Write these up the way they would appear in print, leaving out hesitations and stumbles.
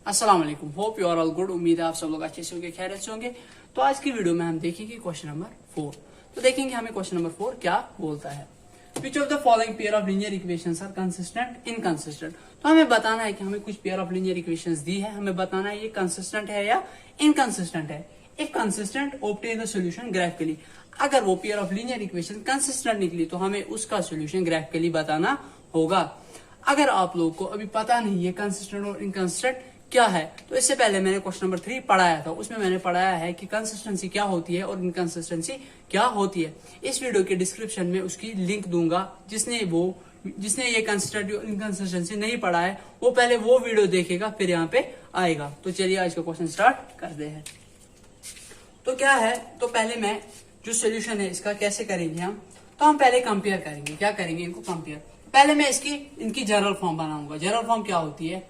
अस्सलाम वालेकुम, hope you are all good. उम्मीद है आप सब लोग अच्छे से होंगे, खैरियत से होंगे। तो आज की वीडियो में हम देखेंगे क्वेश्चन नंबर 4। तो देखेंगे हमें क्वेश्चन नंबर 4 क्या बोलता है। Which of the following pair of linear equations are consistent inconsistent. तो हमें बताना है कि हमें कुछ पेयर ऑफ लीनियर इक्वेशंस दी है, हमें बताना है ये कंसिस्टेंट है या इनकंसिस्टेंट है। If consistent obtain the solution graphically. अगर वो pair of linear equation consistent निकली तो हमें उसका सॉल्यूशन ग्राफिकली बताना होगा। अगर आप लोगों को अभी पता नहीं है कंसिस्टेंट और इनकंसिस्टेंट क्या है, तो इससे पहले मैंने क्वेश्चन नंबर 3 पढ़ाया था। उसमें मैंने पढ़ाया है कि कंसिस्टेंसी क्या होती है और इनकंसिस्टेंसी क्या होती है। इस वीडियो के डिस्क्रिप्शन में उसकी लिंक दूंगा। जिसने ये कंसिस्टेंट और इनकंसिस्टेंसी नहीं पढ़ा है वो पहले वो वीडियो देखेगा, फिर यहाँ पे आएगा। तो चलिए आज का क्वेश्चन स्टार्ट करते हैं। तो क्या है, तो पहले मैं जो सोल्यूशन है इसका कैसे करेंगे तो हम पहले कंपेयर करेंगे। क्या करेंगे, इनको कंपेयर। पहले मैं इनकी जनरल फॉर्म बनाऊंगा। जनरल फॉर्म क्या होती है,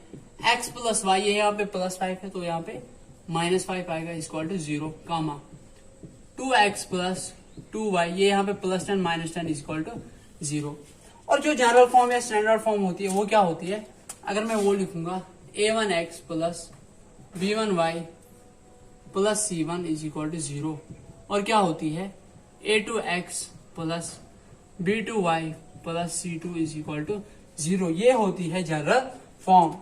x प्लस वाई, ये यहाँ पे +5 है तो यहाँ पे -5 आएगा equal to 0, comma 2x plus 2y, ये यहाँ पे +10 -10 इक्वल टू 0। और जो जनरल फॉर्म या स्टैंडर्ड फॉर्म होती है वो क्या होती है, अगर मैं वो लिखूंगा a1x plus b1y plus c1 is equal to 0। और क्या होती है a2x plus b2y plus c2 is equal to 0। ये होती है जनरल फॉर्म।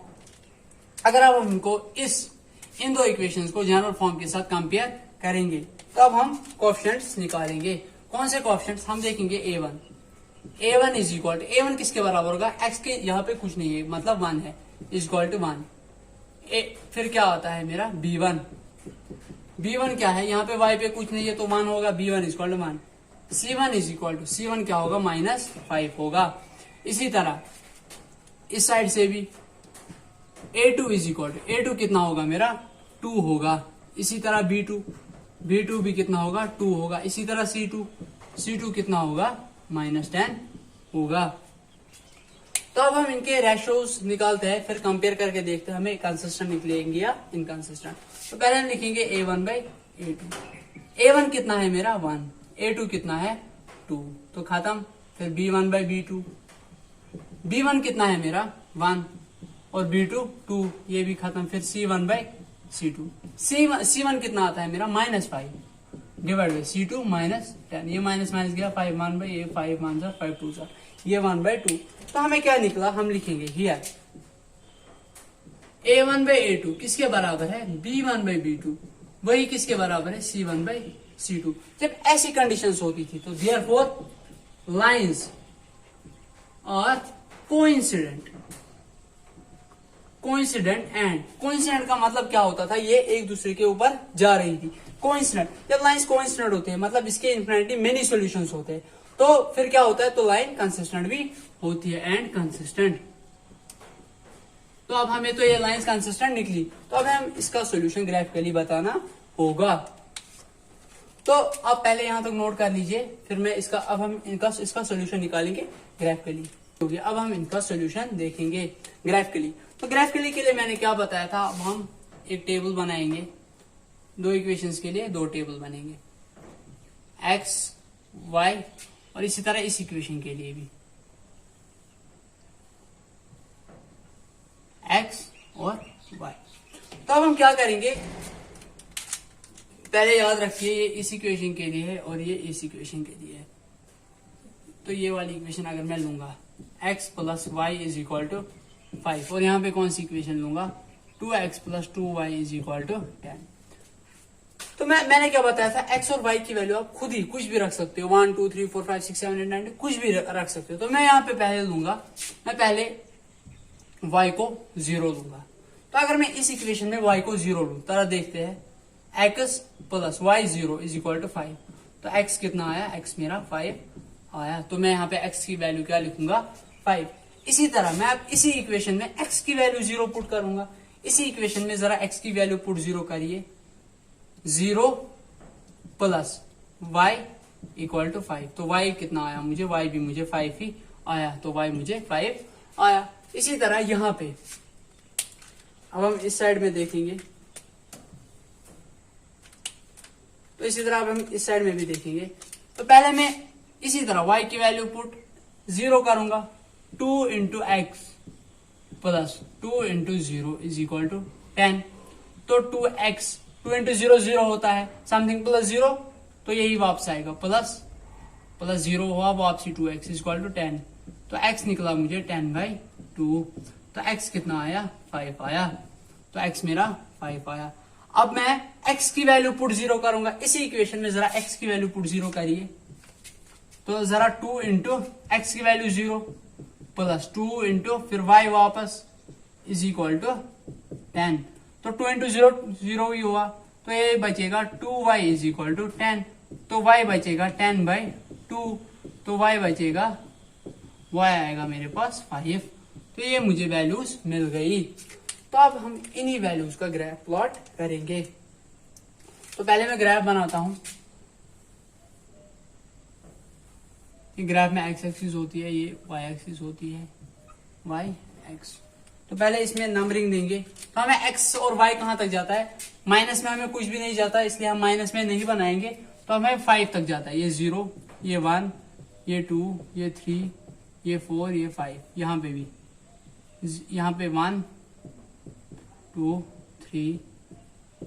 अगर अब हम इनको इन दो इक्वेशंस को जनरल फॉर्म के साथ कंपेयर करेंगे तो अब हम कोएफिशिएंट्स निकालेंगे। कौन से कोएफिशिएंट्स, हम देखेंगे a1 is equal to, a1 किसके बराबर होगा, x के यहाँ पे कुछ नहीं है मतलब 1 है, इज इक्वल टू 1। फिर क्या होता है मेरा b1 क्या है, यहाँ पे y पे कुछ नहीं है तो 1 होगा, b1 is equal to 1। c1 is equal to, c1 क्या होगा, -5 होगा। इसी तरह इस साइड से भी a2 is equal to, a2 कितना होगा मेरा 2 होगा। इसी तरह b2 भी कितना होगा 2 होगा। इसी तरह c2 कितना होगा -10 होगा। तो अब हम इनके रेशियोज निकालते हैं, फिर कंपेयर करके देखते हैं हमें कंसिस्टेंट निकलेंगे या इनकंसिस्टेंट। तो पहले हम लिखेंगे a1/a2। a1 कितना है मेरा 1, a2 कितना है 2, तो खत्म। फिर b1/b2, b1 कितना है मेरा 1 और b2 2, ये भी खत्म। फिर c1/c2, c1 कितना आता है मेरा -5 डिवाइड बाई c2 -10, ये माइनस गया 5 1/a, 5 1 5 2 ये 1/2। तो हमें क्या निकला, हम लिखेंगे हियर a1/a2 किसके बराबर है, b1/b2, वही किसके बराबर है c1/c2। जब ऐसी कंडीशंस होती थी तो देयरफॉर लाइंस और कोइंसिडेंट एंड कोइंसिडेंट का मतलब क्या होता था, ये एक दूसरे के ऊपर जा रही थी। कोइंसिडेंट, जब लाइंस कोइंसिडेंट होते हैं मतलब इसके इन्फिनिटी मेनी सॉल्यूशंस होते हैं, तो फिर क्या होता है, तो लाइन कंसिस्टेंट भी होती है एंड कंसिस्टेंट। तो अब हमें तो ये लाइंस कंसिस्टेंट निकली, तो अब हम इसका सॉल्यूशन ग्राफिकली बताना होगा। तो अब पहले यहां तक नोट कर लीजिए, फिर मैं अब हम इसका सॉल्यूशन निकालेंगे ग्राफिकली। अब हम इनका सॉल्यूशन देखेंगे ग्राफिकली। तो ग्राफिकली के लिए मैंने क्या बताया था, अब हम एक टेबल बनाएंगे, दो इक्वेशंस के लिए 2 टेबल बनेंगे, x y, और इसी तरह इस इक्वेशन के लिए भी x और y। तो अब हम क्या करेंगे, पहले याद रखिए ये इस इक्वेशन के लिए है और ये इस इक्वेशन के लिए है। तो ये वाली इक्वेशन अगर मैं लूंगा x plus y is equal to 5, और यहाँ पे कौन सी इक्वेशन लूंगा 2x plus 2y is equal to 10। तो मैंने क्या बताया था, x और y की वैल्यू आप खुद ही कुछ भी रख सकते हो, 1 2 3 4 5 6 7 8 9 कुछ भी रख सकते हो। तो मैं यहाँ पे पहले लूंगा, मैं पहले y को 0 लूंगा। तो अगर मैं इस इक्वेशन में y को 0 लूं, तरह देखते हैं x plus y 0 is equal to 5। तो x कितना आया, x मेरा 5 आया। तो मैं यहाँ पे x की वैल्यू क्या लिखूंगा 5। इसी तरह मैं अब इसी इक्वेशन में x की वैल्यू 0 पुट करूंगा। इसी इक्वेशन में जरा x की वैल्यू पुट 0 करिए, 0 प्लस y इक्वल टू 5। तो y कितना आया मुझे, y भी मुझे 5 ही आया, तो y मुझे 5 आया। इसी तरह यहां पे अब हम इस साइड में देखेंगे, तो इसी तरह अब हम इस साइड में भी देखेंगे। तो पहले मैं इसी तरह y की वैल्यू पुट 0 करूंगा, 2 into x plus 2 into 0 is equal to 10। तो 2x, 2 इंटू 0 0 होता है, समथिंग प्लस 0, तो यही वापस आएगा, प्लस 0 हुआ वापसी 2x इक्वल टू 10। तो x निकला मुझे 10/2। तो x कितना आया, 5 आया। तो x मेरा 5 आया। अब मैं x की वैल्यू पुट 0 करूंगा इसी इक्वेशन में, जरा x की वैल्यू पुट 0 करिए। तो जरा 2 इंटू एक्स की वैल्यू 0 प्लस 2 इंटू फिर y वापस इज इक्वल टू 10। तो 2 इंटू 0 0 ही हुआ, तो ये बचेगा 2y इज इक्वल टू 10। तो y बचेगा 10/2। तो y बचेगा, y आएगा मेरे पास 5। तो ये मुझे वैल्यूज मिल गई। तो अब हम इन्हीं वैल्यूज का ग्राफ प्लॉट करेंगे। तो पहले मैं ग्राफ बनाता हूं। ये ग्राफ में x एक्सिस होती है, ये y एक्सिस होती है, y x। तो पहले इसमें नंबरिंग देंगे। तो हमें x और y कहां तक जाता है, माइनस में हमें कुछ भी नहीं जाता, इसलिए हम माइनस में नहीं बनाएंगे। तो हमें 5 तक जाता है, ये 0, ये 1, ये 2, ये 3, ये 4, ये 5, यहाँ पे भी, यहाँ पे 1 2 3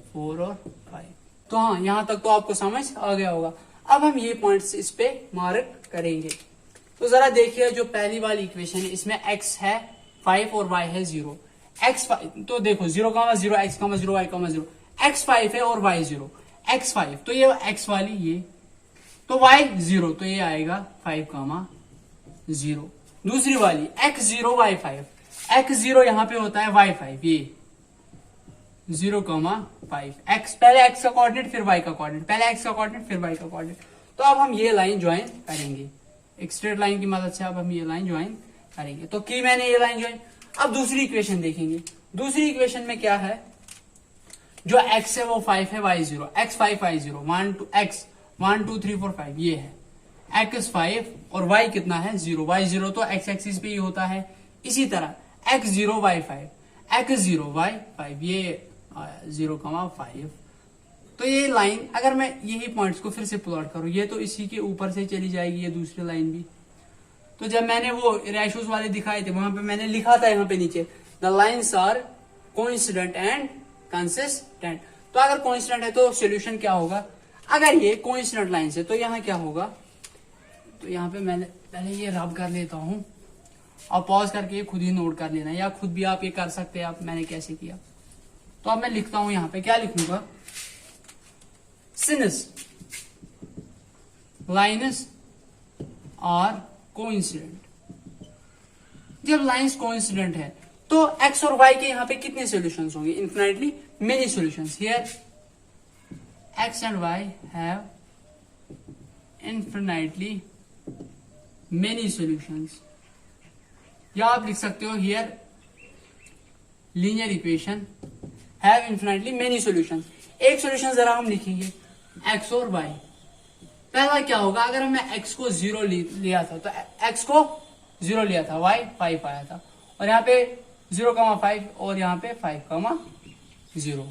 4 और 5। तो हाँ, यहां तक तो आपको समझ आ गया होगा। अब हम ये पॉइंट्स इस पे मार्क करेंगे। तो जरा देखिए, जो पहली वाली इक्वेशन है इसमें x है 5 और y है 0। x 5, तो देखो 0, 0, x, 0, y, 0, x 5 है और y 0। x 5 तो ये x वाली, ये तो y 0, तो ये आएगा 5, 0। दूसरी वाली x 0, y 5, x 0 यहां पे होता है, y 5, ये 0, 5। x, पहले x का कोऑर्डिनेट फिर y का कोऑर्डिनेट, पहले x का कोऑर्डिनेट फिर y का कोऑर्डिनेट। तो अब हम ये लाइन ज्वाइन करेंगे, एक स्ट्रेट लाइन की मदद से अब हम ये लाइन ज्वाइन करेंगे। तो की मैंने ये लाइन ज्वाइन। अब दूसरी इक्वेशन देखेंगे। दूसरी इक्वेशन में क्या है, जो x है वो 5 है, y 0, x 5 y 0, 1 2 x 1 2 3 4 5, ये है x 5 और y कितना है 0, y 0 तो x एक्सिस पे ही होता है। इसी तरह x 0 y 5, x 0 y 5, ये 0, 5। तो ये लाइन, अगर मैं यही पॉइंट्स को फिर से प्लॉट करूं, ये तो इसी के ऊपर से चली जाएगी, ये दूसरी लाइन भी। तो जब मैंने वो रेशोज वाले दिखाए थे, वहां पे मैंने लिखा था यहाँ पे नीचे, the lines are coincident and consistent. तो अगर कोइंसिडेंट है तो सोल्यूशन क्या होगा, अगर ये कोइंसिडेंट लाइन है तो यहाँ क्या होगा। तो यहाँ पे मैंने पहले ये रब कर लेता हूं, और पॉज करके खुद ही नोट कर लेना, या खुद भी आप ये कर सकते हैं, आप मैंने कैसे किया। तो अब मैं लिखता हूं, यहाँ पे क्या लिखूंगा, सिनस लाइन्स आर कोइंसिडेंट। जब लाइन्स कोइंसिडेंट है तो x और y के यहाँ पे कितने सॉल्यूशंस होंगे, infinitely many solutions. Here x and y have infinitely many solutions, या आप लिख सकते हो here linear equation have infinitely many solutions. एक सॉल्यूशन जरा हम लिखेंगे, x और y। पहला क्या होगा, अगर हमने x को 0 लिया था, तो x को 0 लिया था, y 5 आया था, और यहाँ पे 0, 5 और यहाँ पे 5, 0।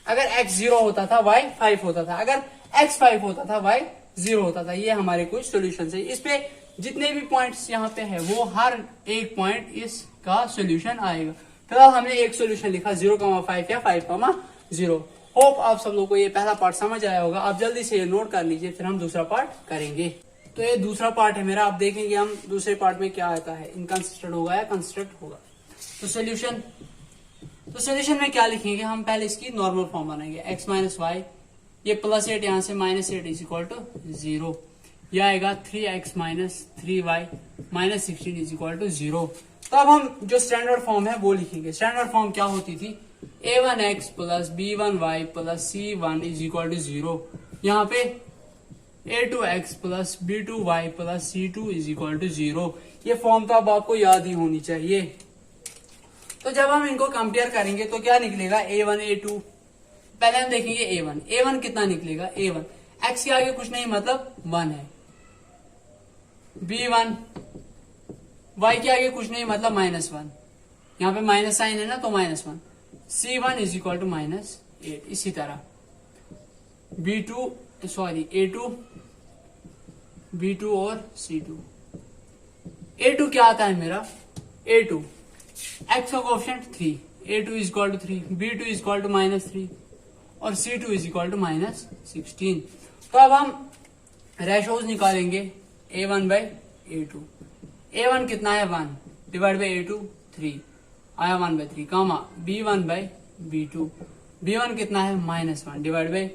अगर x 0 होता था y 5 होता था, अगर x 5 होता था y 0 होता था। ये हमारे कुछ सॉल्यूशन है। इस पे जितने भी पॉइंट्स यहाँ पे है वो हर एक पॉइंट इसका सॉल्यूशन आएगा। फिलहाल हमने एक सॉल्यूशन लिखा 0, 5 या 5, 0। होप आप सब लोगों को ये पहला पार्ट समझ आया होगा। आप जल्दी से ये नोट कर लीजिए, फिर हम दूसरा पार्ट करेंगे। तो ये दूसरा पार्ट है मेरा। आप देखेंगे हम दूसरे पार्ट में क्या आता है, इनकंसिस्टेंट होगा या कंसिस्टेंट होगा। तो सोल्यूशन में क्या लिखेंगे, हम पहले इसकी नॉर्मल फॉर्म बनाएंगे, x माइनस वाई, ये +8 यहां से -8 इज इक्वल टू 0। यह आएगा 3x minus 3y minus 16 is equal to 0। तो अब हम जो स्टैंडर्ड फॉर्म है वो लिखेंगे। स्टैंडर्ड फॉर्म क्या होती थी, a1x plus b1y plus c1 is equal to 0। यहाँ पे a2x plus b2y plus c2 is equal to 0। ये फॉर्म तो अब आपको याद ही होनी चाहिए। तो जब हम इनको कंपेयर करेंगे तो क्या निकलेगा, a1 a2। पहले हम देखेंगे a1 कितना निकलेगा, a1 x के आगे कुछ नहीं मतलब 1 है, b1 y के आगे कुछ नहीं मतलब -1, यहाँ पे माइनस साइन है ना तो -1, c1 इज इक्वल टू -8। इसी तरह a2 b2 और c2। a2 क्या आता है मेरा, a2 x का coefficient 3, A2 is equal to 3, B2 is equal to -3 और C2 इज इक्वल टू -16। तो अब हम रेशोज निकालेंगे A1 बाई A2। A1 कितना है 1 डिवाइड बाई A2 3 आया 1/3 कामा B1 बाई B2। B1 कितना है -1 डिवाइड बाई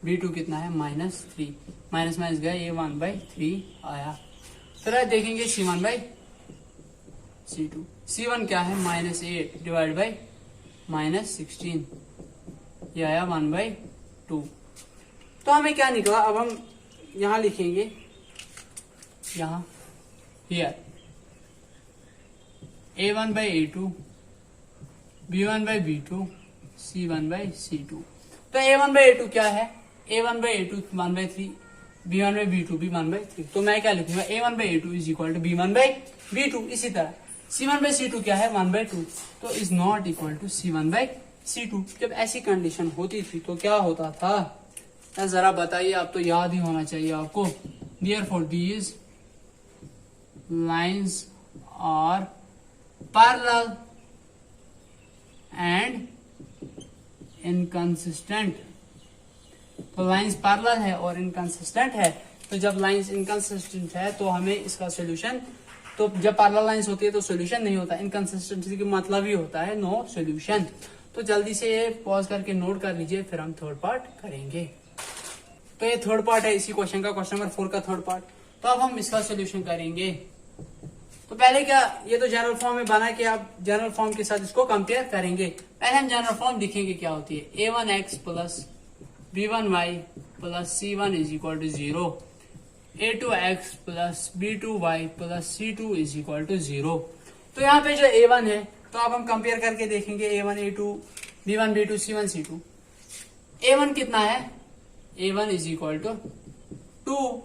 B2 कितना है -3 माइनस माइनस गया A1 बाई 3 आया। फिर देखेंगे C1 बाई C2। C1 क्या है -8 डिवाइड बाई -16 ये आया 1/2। तो हमें क्या निकला, अब हम यहां लिखेंगे यहां here A1 by A2 B1 by B2 C1 by C2। तो A1 बाई A2 क्या है, A1 by A2 1/3 B1 by B2 भी 1/3। तो मैं क्या लिखूंगा A1 by A2 is equal to B1 by B2। इसी तरह C1 बाई C2 क्या है 1/2 तो is not equal to C1 by C2। जब ऐसी कंडीशन होती थी तो क्या होता था, जरा बताइए, आप तो याद ही होना चाहिए आपको। Therefore these lines are parallel and inconsistent। तो लाइंस पैरेलल है और इनकंसिस्टेंट है। तो जब लाइंस इनकंसिस्टेंट है तो हमें इसका सोल्यूशन, तो जब पैरेलल लाइंस होती है तो सोल्यूशन नहीं होता, इनकंसिस्टेंसी का मतलब ही होता है नो सोल्यूशन। तो जल्दी से ये पॉज करके नोट कर लीजिए, फिर हम थर्ड पार्ट करेंगे। तो ये थर्ड पार्ट है इसी क्वेश्चन का, क्वेश्चन नंबर 4 का थर्ड पार्ट। तो अब हम इसका सोल्यूशन करेंगे। तो पहले क्या, ये तो जनरल फॉर्म में बना के आप जनरल फॉर्म के साथ इसको कंपेयर करेंगे। पहले हम जनरल फॉर्म लिखेंगे क्या होती है, A1x plus B1y plus C1 is equal to 0, A2x plus B2y plus C2 is equal to 0। तो यहाँ पे जो A1 है तो अब हम कंपेयर करके देखेंगे A1 A2 B1 B2 C1 C2। A1 कितना है, A1 is equal to 2,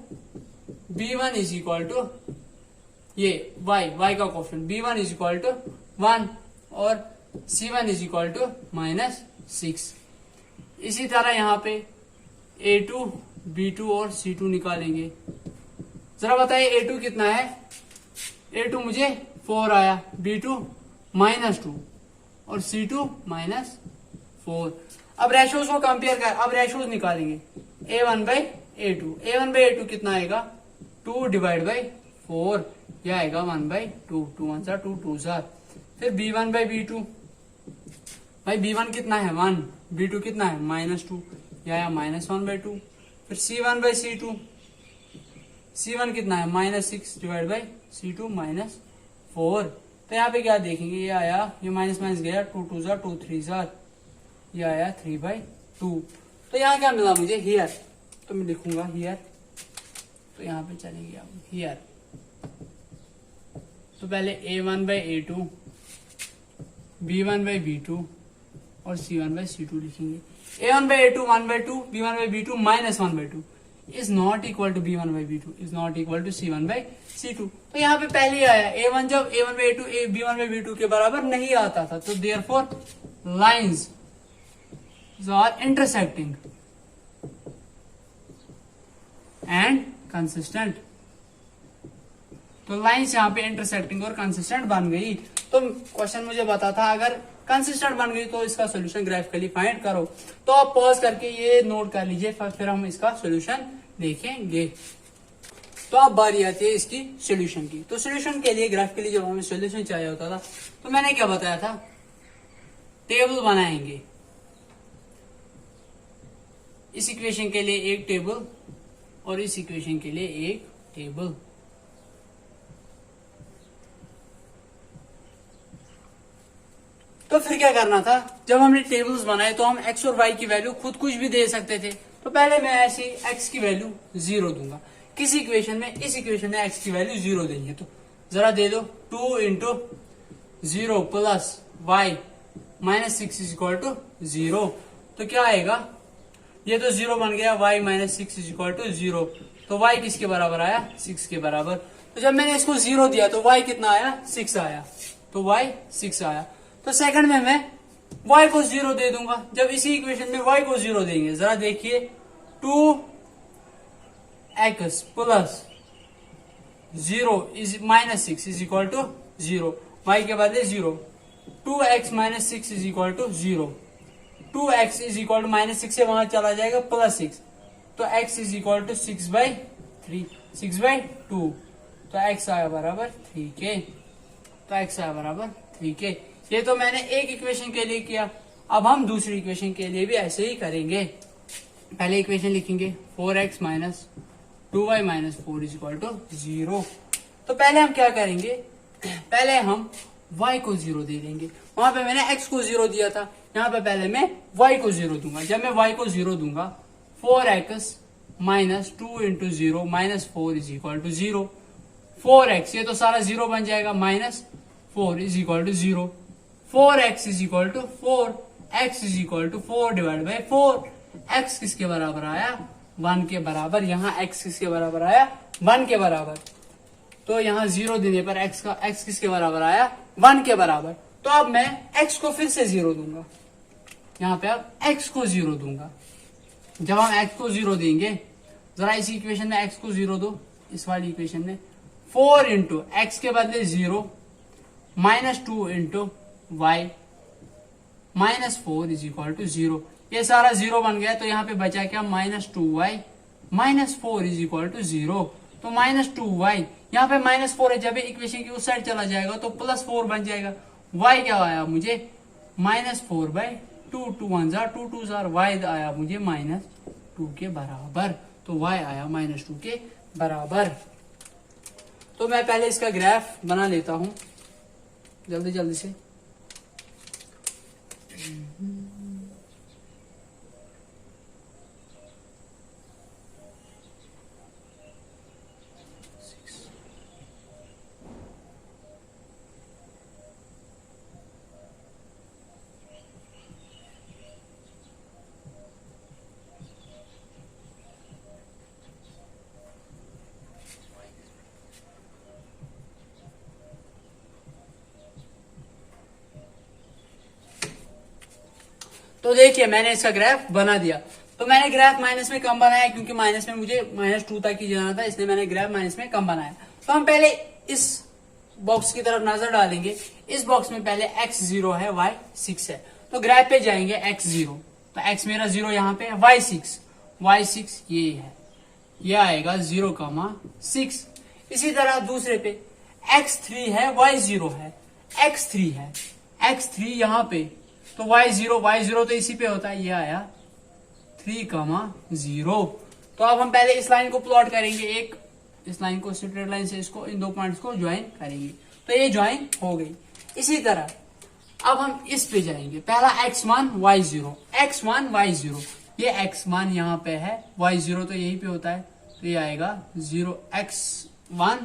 B1 is equal to ये y का coefficient B1 is equal to 1 और C1 इज इक्वल टू -6। इसी तरह यहाँ पे A2 B2 और C2 निकालेंगे। जरा बताइए A2 कितना है, A2 मुझे 4 आया, B2 -2 और C2 -4। अब रेशोज को कंपेयर कर, अब रेशोज निकालेंगे A1 by A2। A1 by A2 कितना आएगा 2 डिवाइड बाई 4 यह आएगा 1/2, 2 1 2 2 4। फिर B1 बाई B2, भाई B1 कितना है 1, B2 कितना है -2 यह आया -1/2। फिर C1 बाई C2, C1 कितना है -6 डिवाइड बाई C2 -4। तो यहाँ पे क्या देखेंगे, ये आया, ये माइनस माइनस गया 2 2 2 3 ये आया 3/2। तो यहाँ क्या मिला मुझे हियर, तो मैं लिखूंगा हियर। तो यहाँ पे चलेंगे अब हियर। तो पहले A1 by A2 B1 by B2 और C1 बाई C2 लिखेंगे। A1 by A2 1/2 B1 by B2 -1/2 is not equal to B1 by B2 is not equal to C1 by C2। तो यहाँ पे पहले ही आया A1 जब A1 by A2 B1 by B2 के बराबर नहीं आता था। तो therefore lines are intersecting and consistent. तो लाइंस यहाँ पे इंटरसेक्टिंग और कंसिस्टेंट बन गई। तो क्वेश्चन मुझे बता था अगर कंसिस्टेंट बन गई तो इसका सोल्यूशन ग्राफिकली फाइंड करो। तो आप पॉज करके ये नोट कर लीजिए, फिर हम इसका सोल्यूशन देखेंगे। तो अब बारी आती है इसकी सोल्यूशन की। तो सोल्यूशन के लिए ग्राफिकली जब हमें सोल्यूशन चाहिए होता था तो मैंने क्या बताया था, टेबल बनाएंगे। इस इक्वेशन के लिए एक टेबल और इस इक्वेशन के लिए एक टेबल। तो फिर क्या करना था, जब हमने टेबल्स बनाए तो हम x और y की वैल्यू खुद कुछ भी दे सकते थे। तो पहले मैं ऐसे x की वैल्यू 0 दूंगा किसी इक्वेशन में, इस इक्वेशन में x की वैल्यू 0 देंगे। तो जरा दे दो 2 into 0 plus y -6 is equal to 0। तो क्या आएगा, ये तो 0 बन गया, y -6 इज इक्वल टू 0। तो y किसके बराबर आया 6 के बराबर। तो जब मैंने इसको 0 दिया तो y कितना आया 6 आया। तो y 6 आया। तो सेकंड में मैं y को 0 दे दूंगा। जब इसी इक्वेशन में y को 0 देंगे, जरा देखिए 2x plus 0 is -6 is equal to 0, y के बदले 0 2x minus 6 is equal to 0। 2x is equal to minus 6 से वहां चला जाएगा प्लस 6, तो x इज इक्वल टू 6/3, 6/2, तो x आया बराबर 3k, तो x आया बराबर 3k। ये तो मैंने एक इक्वेशन के लिए किया, अब हम दूसरी इक्वेशन के लिए भी ऐसे ही करेंगे। पहले इक्वेशन लिखेंगे 4x minus 2y minus 4 is equal to 0। तो पहले हम क्या करेंगे, पहले हम y को 0 दे देंगे। वहां पे मैंने x को 0 दिया था, यहाँ पे पहले मैं y को 0 दूंगा। जब मैं y को 0 दूंगा 4x minus 2 into 0 minus 4 is equal to 0। 4x ये तो सारा 0 बन जाएगा, minus 4 is equal to 0। 4x is equal to 4, x is equal to 4 divide by 4। x किसके बराबर आया, 1 के बराबर। यहाँ x किसके बराबर आया, 1 के बराबर। तो यहाँ 0 देने पर x किसके बराबर आया, 1 के बराबर। तो अब मैं x को फिर से 0 दूंगा, यहाँ पे अब x को 0 दूंगा। जब हम x को 0 देंगे, जरा इसी इक्वेशन में x को 0 दो, इस वाली इक्वेशन में 4 इंटू एक्स के बदले 0 minus 2 into y minus 4 is equal to 0। ये सारा 0 बन गया, तो यहाँ पे बचा क्या, minus 2y minus 4 is equal to 0। तो माइनस 2y, यहाँ पे माइनस 4 है, जब इक्वेशन की उस साइड चला जाएगा तो प्लस 4 बन जाएगा। y क्या आया मुझे, माइनस 4/2, 2 1 जार 2 2 जार, y आया मुझे माइनस 2 के बराबर। तो y आया माइनस 2 के बराबर। तो मैं पहले इसका ग्राफ बना लेता हूं जल्दी जल्दी से। तो देखिए मैंने इसका ग्राफ बना दिया। तो मैंने ग्राफ माइनस में कम बनाया, क्योंकि माइनस में मुझे -2 तक ही जाना था, इसलिए मैंने ग्राफ माइनस में कम बनाया। तो हम पहले इस बॉक्स की तरफ नजर डालेंगे। इस बॉक्स में पहले x 0 है, y 6 है। तो ग्राफ पे जाएंगे x 0, तो x मेरा 0 यहाँ पे है, y 6 ये है, ये आएगा 0,6। इसी तरह दूसरे पे x 3 है, y 0 है, x 3 है, x 3 यहाँ पे, तो y 0 तो इसी पे होता है, ये आया 3,0। तो अब हम पहले इस लाइन को प्लॉट करेंगे, एक इस लाइन को स्ट्रेट लाइन से इसको इन दो पॉइंट्स को ज्वाइन करेंगे। तो ये ज्वाइन हो गई। इसी तरह अब हम इस पे जाएंगे, पहला x1 y 0, ये x1 यहाँ पे है, y 0 तो यही पे होता है, तो ये आएगा 0x1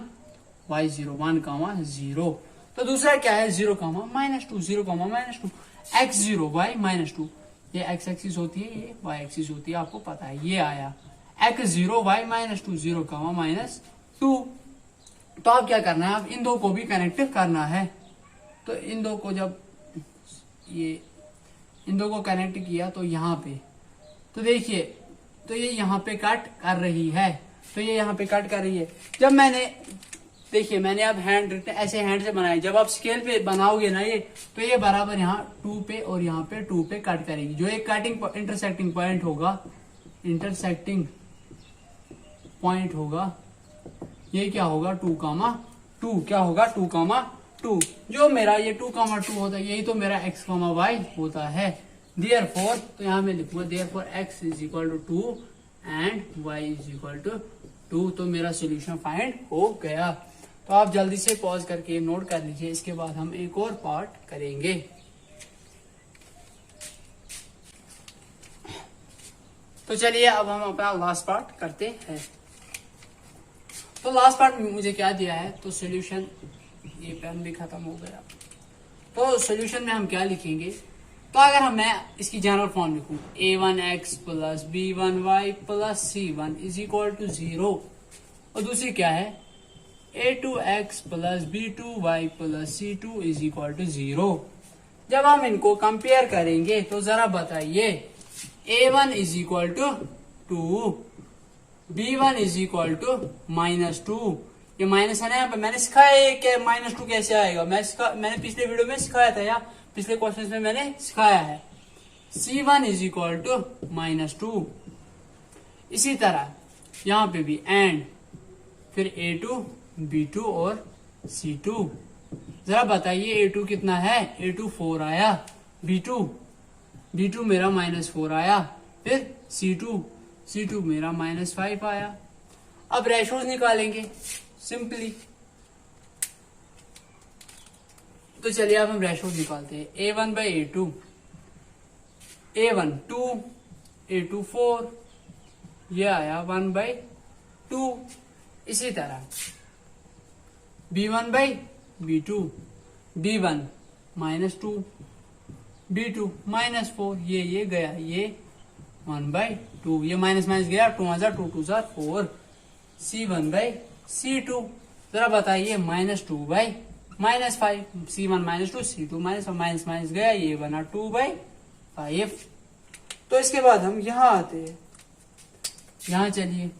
y 0 1,0। तो दूसरा क्या है, 0,-2 x 0 y -2, ये x एक्सिस होती है, ये y एक्सिस होती है, आपको पता है, ये आया x 0 y -2 0,-2। तो अब क्या करना है, अब इन दो को भी कनेक्ट करना है। तो इन दो को जब इन दो को कनेक्ट किया तो यहाँ पे, तो देखिए, तो ये यहाँ पे कट कर रही है, तो ये यहाँ पे कट कर रही है। जब मैंने देखिए मैंने अब हैंड ऐसे हैंड से बनाया, जब आप स्केल पे बनाओगे ना ये, तो ये बराबर यहाँ 2 पे और यहाँ पे 2 पे कट करेगी। जो एक कटिंग इंटरसेक्टिंग पॉइंट होगा, ये क्या होगा 2,2, क्या होगा 2,2। जो मेरा ये 2,2 होता है, यही तो मेरा x, y होता है। देयरफॉर, तो यहाँ मैं लिखूंगा therefore x is equal to 2 and y is equal to 2। तो मेरा सोल्यूशन फाइंड हो गया। तो आप जल्दी से पॉज करके नोट कर लीजिए, इसके बाद हम एक और पार्ट करेंगे। तो चलिए अब हम अपना लास्ट पार्ट करते हैं। तो लास्ट पार्ट में मुझे क्या दिया है, तो सॉल्यूशन, ये पेन भी खत्म हो गया। तो सॉल्यूशन में हम क्या लिखेंगे, तो अगर मैं इसकी जनरल फॉर्म लिखूं, a1x plus b1y plus c1 is equal to 0, और दूसरी क्या है, a2x plus b2y plus c2 is equal to 0। जब हम इनको कंपेयर करेंगे तो जरा बताइए, a1 is equal to 2, b1 is equal to -2, ये माइनस है ना यहाँ पे, मैंने सिखाया कि -2 कैसे आएगा, मैंने पिछले वीडियो में सिखाया था या पिछले क्वेश्चन में मैंने सिखाया है। C1 is equal to -2। इसी तरह यहाँ पे भी एंड, फिर A2, B2 और C2। जरा बताइए A2 कितना है, A2 4 आया, B2 मेरा -4 आया, फिर C2 मेरा -5 आया। अब रेशोज निकालेंगे सिंपली, तो चलिए अब हम रेशोज निकालते हैं। A1 by A2, A1 2, A2 4, ये आया 1/2। इसी तरह B1 by B2, B1 -2, B2 -4, ये गया, ये 1/2, ये माइनस गया, 2 2 4। C1 by C2, जरा बताइए -2 by -5, C1 -2, C2 माइनस गया, ये बना 2/5। तो इसके बाद हम यहां आते हैं, यहां चलिए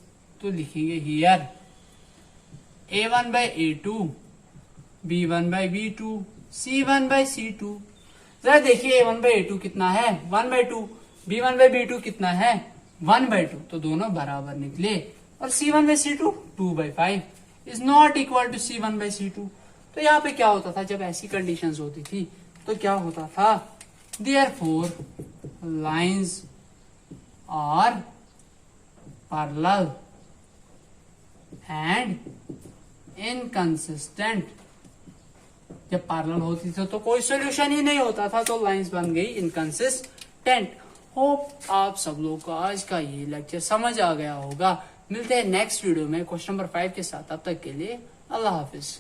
तो लिखेंगे here A1 by A2, B1 by B2, C1 by C2। जरा देखिए A1 by A2 कितना है, 1/2, B1 by B2 कितना है, 1/2, तो दोनों बराबर निकले। और C1 by C2 2/5 is not equal to C1 by C2। तो यहाँ पे क्या होता था, जब ऐसी कंडीशंस होती थी तो क्या होता था, therefore lines are parallel and inconsistent. जब पैरेलल होती थी तो कोई सॉल्यूशन ही नहीं होता था, तो लाइंस बन गई इनकंसिस्टेंट। होप आप सब लोग को आज का ये लेक्चर समझ आ गया होगा। मिलते हैं नेक्स्ट वीडियो में क्वेश्चन नंबर 5 के साथ, तब तक के लिए अल्लाह हाफिज।